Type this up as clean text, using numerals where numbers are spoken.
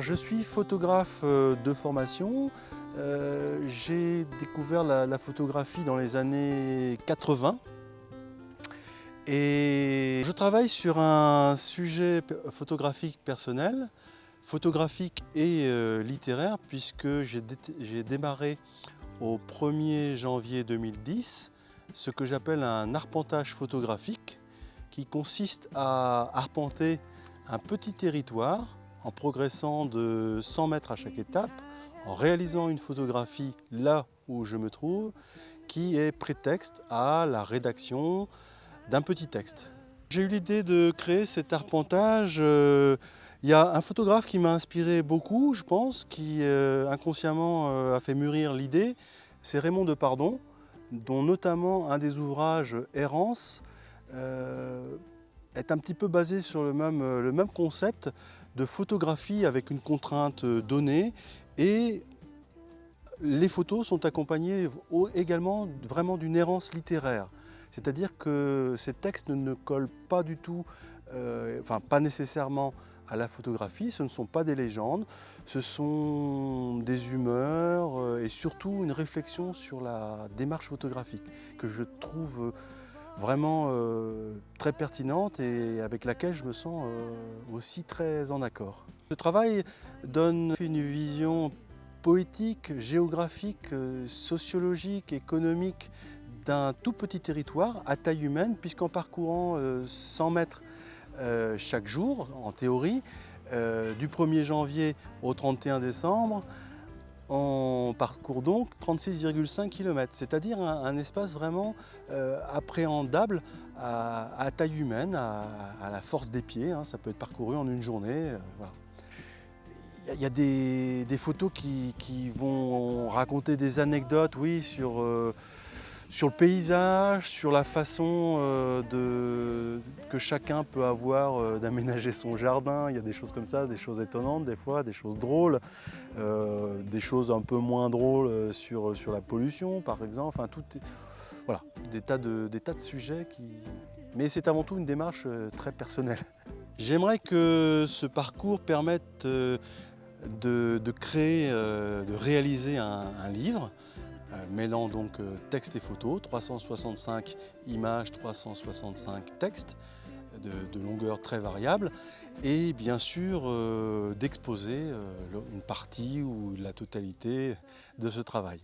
Je suis photographe de formation. J'ai découvert la photographie dans les années 80 et je travaille sur un sujet photographique personnel, photographique et littéraire, puisque j'ai démarré au 1er janvier 2010 ce que j'appelle un arpentage photographique qui consiste à arpenter un petit territoire en progressant de 100 mètres à chaque étape, en réalisant une photographie là où je me trouve, qui est prétexte à la rédaction d'un petit texte. J'ai eu l'idée de créer cet arpentage. Il y a un photographe qui m'a inspiré beaucoup, je pense, qui inconsciemment a fait mûrir l'idée. C'est Raymond Depardon, dont notamment un des ouvrages Errance est un petit peu basé sur le même concept de photographie avec une contrainte donnée, et les photos sont accompagnées également vraiment d'une errance littéraire. C'est-à-dire que ces textes ne collent pas du tout, pas nécessairement à la photographie, ce ne sont pas des légendes, ce sont des humeurs et surtout une réflexion sur la démarche photographique que je trouve vraiment très pertinente et avec laquelle je me sens aussi très en accord. Ce travail donne une vision poétique, géographique, sociologique, économique d'un tout petit territoire à taille humaine, puisqu'en parcourant 100 mètres chaque jour, en théorie, du 1er janvier au 31 décembre, on parcourt donc 36,5 km, c'est-à-dire un espace vraiment appréhendable à taille humaine, à la force des pieds. Ça peut être parcouru en une journée. Voilà. Il y a des photos qui vont raconter des anecdotes, oui, sur le paysage, sur la façon que chacun peut avoir d'aménager son jardin. Il y a des choses comme ça, des choses étonnantes des fois, des choses drôles, des choses un peu moins drôles sur la pollution par exemple. Enfin, voilà, des tas de sujets mais c'est avant tout une démarche très personnelle. J'aimerais que ce parcours permette de créer, de réaliser un livre mêlant donc texte et photos, 365 images, 365 textes de longueur très variable, et bien sûr d'exposer une partie ou la totalité de ce travail.